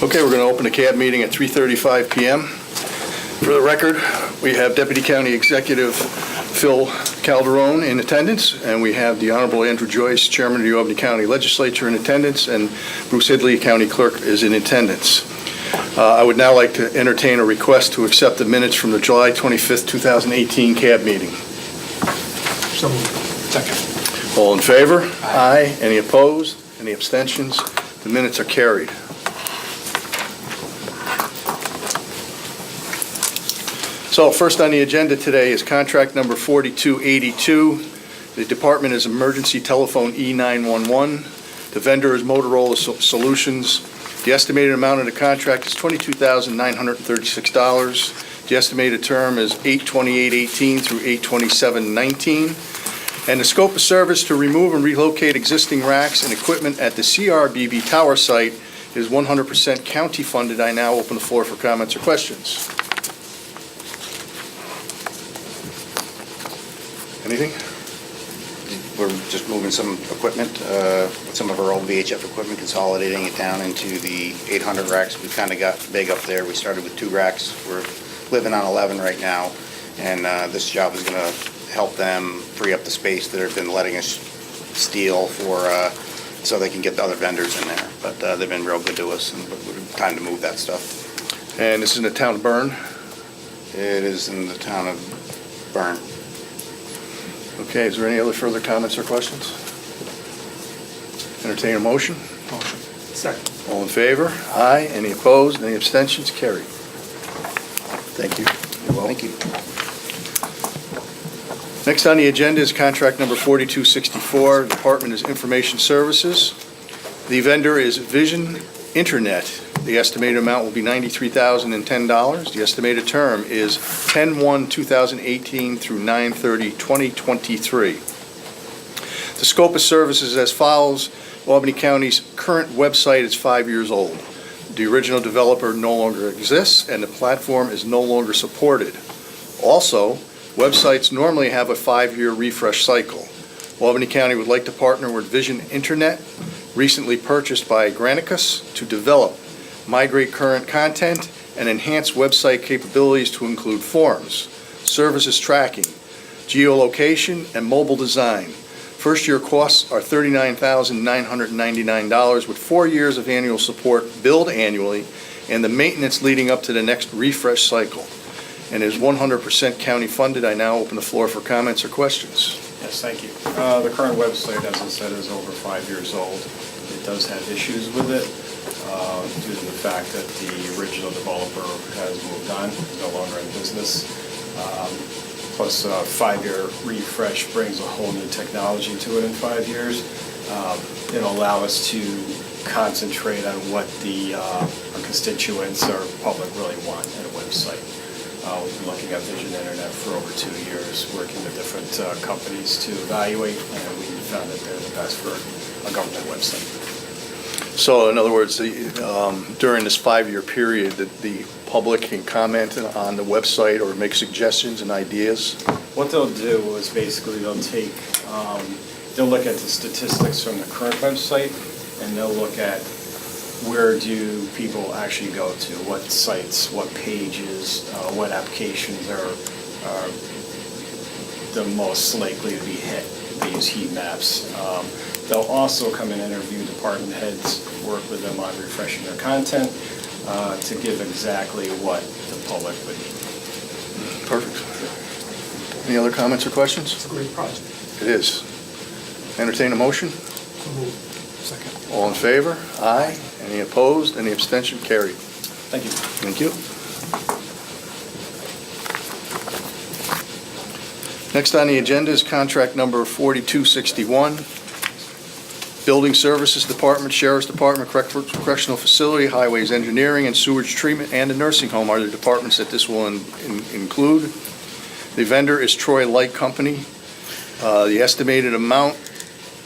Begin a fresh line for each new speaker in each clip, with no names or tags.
Okay, we're going to open the CAB meeting at 3:35 p.m. For the record, we have Deputy County Executive Phil Calderon in attendance, and we have the Honorable Andrew Joyce, Chairman of the Albany County Legislature, in attendance, and Bruce Hidley, County Clerk, is in attendance. I would now like to entertain a request to accept the minutes from the July 25th, 2018 CAB meeting.
So moved. Second.
All in favor? Aye. Any opposed? Any abstentions? The minutes are carried. So first on the agenda today is contract number 4282. The department is Emergency Telephone E911. The vendor is Motorola Solutions. The estimated amount of the contract is $22,936. The estimated term is 8/28/18 through 8/27/19. And the scope of service to remove and relocate existing racks and equipment at the CRBB Tower site is 100% county funded. I now open the floor for comments or questions. Anything?
We're just moving some equipment, some of our old VHF equipment, consolidating it down into the 800 racks. We kind of got big up there. We started with 2 racks. We're living on 11 right now, and this job is going to help them free up the space that they've been letting us steal for, so they can get the other vendors in there. But they've been real good to us, and it's time to move that stuff.
And this is in the town of Bern?
It is in the town of Bern.
Okay, is there any other further comments or questions? Entertain a motion?
Motion. Second.
All in favor? Aye. Any opposed? Any abstentions? Carried. Thank you.
Thank you.
Next on the agenda is contract number 4264. The department is Information Services. The vendor is Vision Internet. The estimated amount will be $93,010. The estimated term is 10/1/2018 through 9/30/2023. The scope of services is as follows. Albany County's current website is 5 years old. The original developer no longer exists, and the platform is no longer supported. Also, websites normally have a 5-year refresh cycle. Albany County would like to partner with Vision Internet, recently purchased by Granicus, to develop, migrate current content, and enhance website capabilities to include forms, services tracking, geolocation, and mobile design. First-year costs are $39,999 with 4 years of annual support billed annually, and the maintenance leading up to the next refresh cycle. And is 100% county funded. I now open the floor for comments or questions.
Yes, thank you. The current website, as I said, is over 5 years old. It does have issues with it due to the fact that the original developer has moved on, is no longer in business. Plus, a 5-year refresh brings a whole new technology to it in 5 years. It'll allow us to concentrate on what our constituents or public really want in a website. We've been looking at Vision Internet for over 2 years, working with different companies to evaluate, and we found that they're the best for a government website.
So in other words, during this 5-year period, the public can comment on the website or make suggestions and ideas?
What they'll do is basically they'll look at the statistics from the current website, and they'll look at where do people actually go to, what sites, what pages, what applications are the most likely to be hit. They use heat maps. They'll also come and interview department heads, work with them on refreshing their content to give exactly what the public would need.
Perfect. Any other comments or questions?
It's a great project.
It is. Entertain a motion?
So moved. Second.
All in favor? Aye. Any opposed? Any abstention? Carried.
Thank you.
Thank you. Next on the agenda is contract number 4261. Building Services Department, Sheriff's Department, Correctional Facility, Highways Engineering, and Sewage Treatment, and the Nursing Home are the departments that this will include. The vendor is Troy Light Company. The estimated amount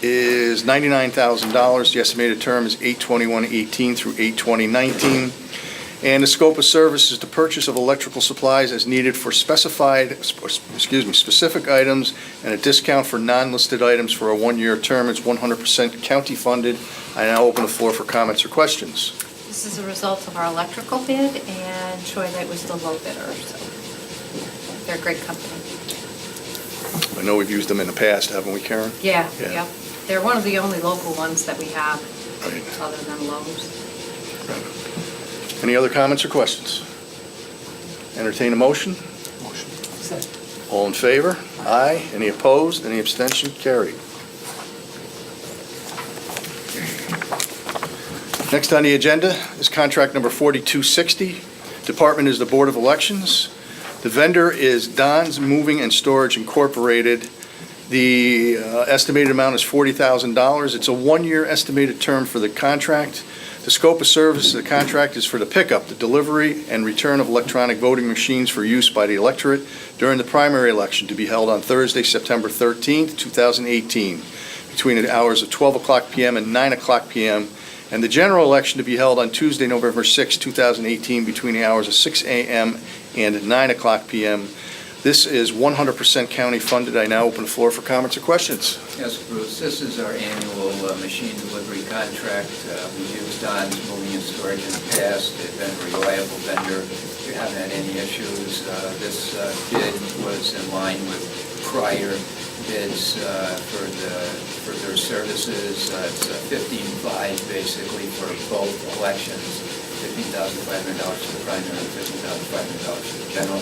is $99,000. The estimated term is 8/21/18 through 8/20/19. And the scope of service is the purchase of electrical supplies as needed for specific items and a discount for non-listed items for a 1-year term. It's 100% county funded. I now open the floor for comments or questions.
This is a result of our electrical bid, and Troy-Lite was the low bidder, so they're a great company.
I know we've used them in the past, haven't we, Karen?
Yeah,
Yeah.
yep. They're one of the only local ones that we have,
Right.
other than Lowe's.
Any other comments or questions? Entertain a motion?
Motion. Second.
All in favor? Aye. Any opposed? Any abstention? Carried. Next on the agenda is contract number 4260. Department is the Board of Elections. The vendor is Don's Moving and Storage Incorporated. The estimated amount is $40,000. It's a one-year estimated term for the contract. The scope of service of the contract is for the pickup, the delivery, and return of electronic voting machines for use by the electorate during the primary election to be held on Thursday, September 13th, 2018, between the hours of 12 o'clock p.m. and 9 o'clock p.m., and the general election to be held on Tuesday, November 6, 2018, between the hours of 6 a.m. and 9 o'clock p.m. This is 100% county funded. I now open the floor for comments or questions.
Yes, Bruce, this is our annual machine delivery contract. We've used Don's Moving and Storage in the past. They've been a reliable vendor. We haven't had any issues. This bid was in line with prior bids for their services. It's 15.5 basically for both elections, $15,500 for the primary, $15,500 for the general.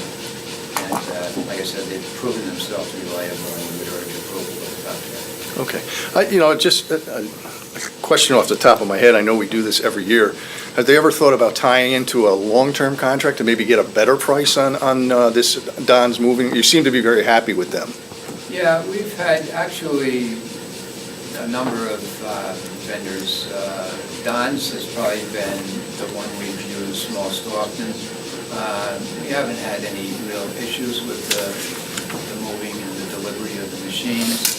And like I said, they've proven themselves reliable, and we would urge approval of the contract.
Okay. Just a question off the top of my head. I know we do this every year. Have they ever thought about tying into a long-term contract to maybe get a better price on this Don's Moving? You seem to be very happy with them.
Yeah, we've had actually a number of vendors. Don's has probably been the one we've used most often. We haven't had any real issues with the moving and the delivery of the machines.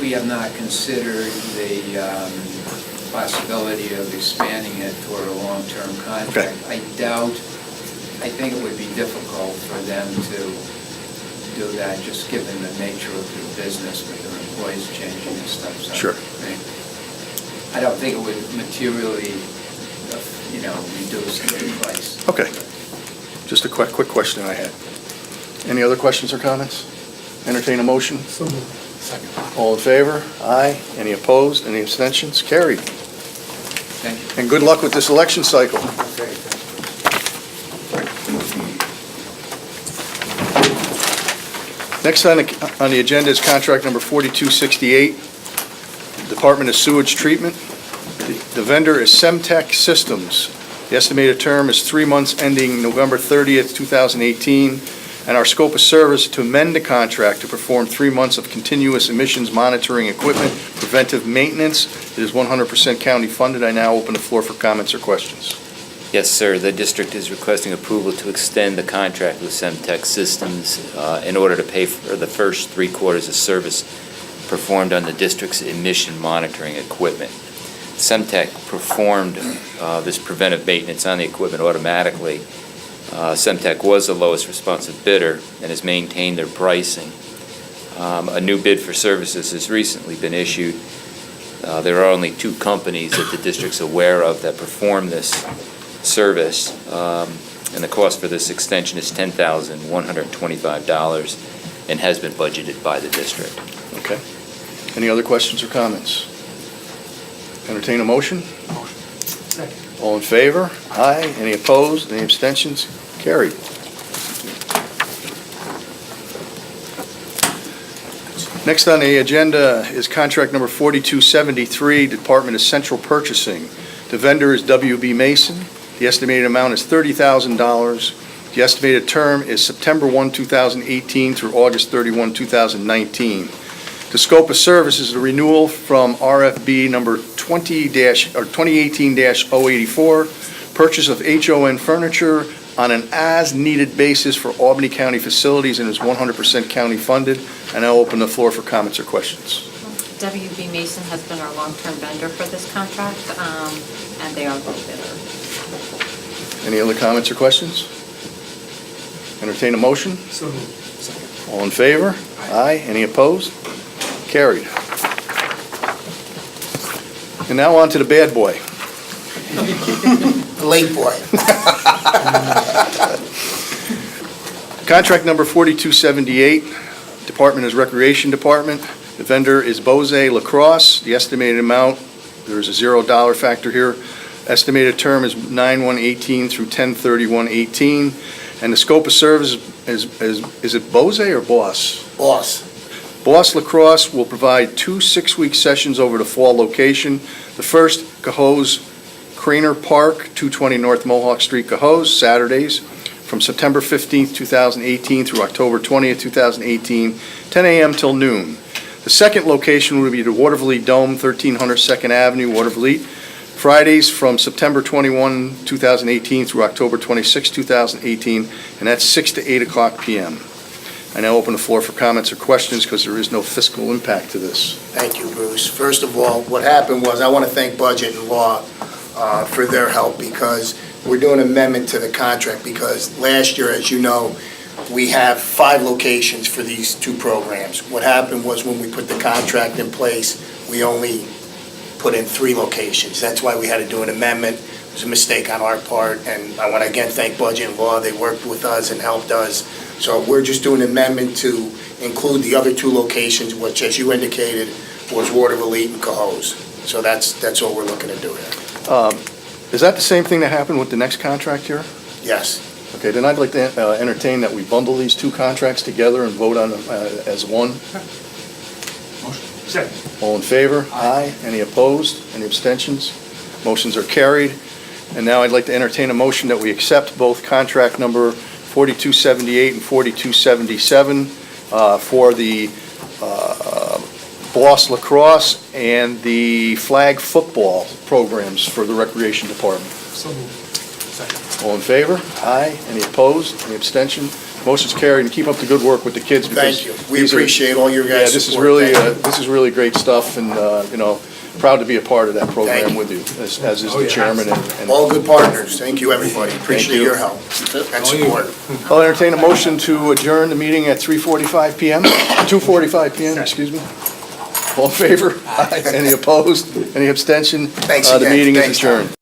We have not considered the possibility of expanding it toward a long-term contract.
Okay.
I think it would be difficult for them to do that, just given the nature of their business with their employees changing and stuff. So
Sure.
I don't think it would materially, reduce the price.
Okay. Just a quick question I had. Any other questions or comments? Entertain a motion?
So moved. Second.
All in favor? Aye. Any opposed? Any abstentions? Carried.
Thank you.
And good luck with this election cycle.
Okay,
Next on the agenda is contract number 4268, Department of Sewage Treatment. The vendor is Semtech Systems. The estimated term is 3 months ending November 30th, 2018, and our scope of service to amend the contract to perform 3 months of continuous emissions monitoring equipment preventive maintenance. It is 100% county funded. I now open the floor for comments or questions.
Yes, sir. The district is requesting approval to extend the contract with Semtech Systems in order to pay for the first 3 quarters of service performed on the district's emission monitoring equipment. Semtech performed this preventive maintenance on the equipment automatically. Semtech was the lowest responsive bidder and has maintained their pricing. A new bid for services has recently been issued. There are only 2 companies that the district's aware of that perform this service, and the cost for this extension is $10,125 and has been budgeted by the district.
Okay. Any other questions or comments? Entertain a motion?
Motion. Second.
All in favor? Aye. Any opposed? Any abstentions? Carried. Next on the agenda is contract number 4273, Department of Central Purchasing. The vendor is WB Mason. The estimated amount is $30,000. The estimated term is September 1, 2018 through August 31, 2019. The scope of service is the renewal from RFB number 2018-084, purchase of HON furniture on an as-needed basis for Albany County facilities and is 100% county funded. And I'll open the floor for comments or questions.
WB Mason has been our long-term vendor for this contract, and they are low bidder.
Any other comments or questions? Entertain a motion?
So moved. Second.
All in favor? Aye. Any opposed? Carried. And now on to the bad boy.
Late boy.
Contract number 4278, Department is Recreation Department. The vendor is Bose Lacrosse. The estimated amount, there is a $0 factor here. Estimated term is 9/1/18 through 10/31/18. And the scope of service is it Bose or Boss?
Boss.
Boss Lacrosse will provide 2 6-week sessions over the fall location. The first, Cohoes Craner Park, 220 North Mohawk Street, Cohoes, Saturdays, from September 15th, 2018 through October 20th, 2018, 10 a.m. till noon. The second location will be the Watervliet Dome, 1300 Second Avenue, Watervliet, Fridays from September 21, 2018 through October 26, 2018, and that's 6 to 8 o'clock p.m. I now open the floor for comments or questions because there is no fiscal impact to this.
Thank you, Bruce. First of all, what happened was, I want to thank Budget and Law for their help, because we're doing an amendment to the contract, because last year, as you know, we have 5 locations for these 2 programs. What happened was, when we put the contract in place, we only put in 3 locations. That's why we had to do an amendment. It was a mistake on our part, and I want to again thank Budget and Law. They worked with us and helped us. So we're just doing an amendment to include the other 2 locations, which, as you indicated, was Watervliet and Cohoes. So that's all we're looking to do here.
Is that the same thing that happened with the next contract here?
Yes.
Okay, then I'd like to entertain that we bundle these 2 contracts together and vote on them as one.
Second.
All in favor? Aye. Any opposed? Any abstentions? Motions are carried. And now I'd like to entertain a motion that we accept both contract number 4278 and 4277 for the Boss Lacrosse and the flag football programs for the Recreation Department.
So moved. Second.
All in favor? Aye. Any opposed? Any abstention? Motion's carried, and keep up the good work with the kids.
Thank you. We
these are-
appreciate all your
Yeah,
guys'
this is
support.
really,
Thank you.
this is really great stuff, and, proud to be a part of that
Thank
program
you.
with you, as is
Oh,
the
yeah.
chairman and.
All good partners. Thank you, everybody. Appreciate
you.
your help and support.
I'll entertain a motion to adjourn the meeting at 3:45 PM, 2:45 PM, excuse me. All in favor? Aye. Any opposed? Any abstention?
Thanks
The
again.
meeting is
Thanks, Tom.
adjourned.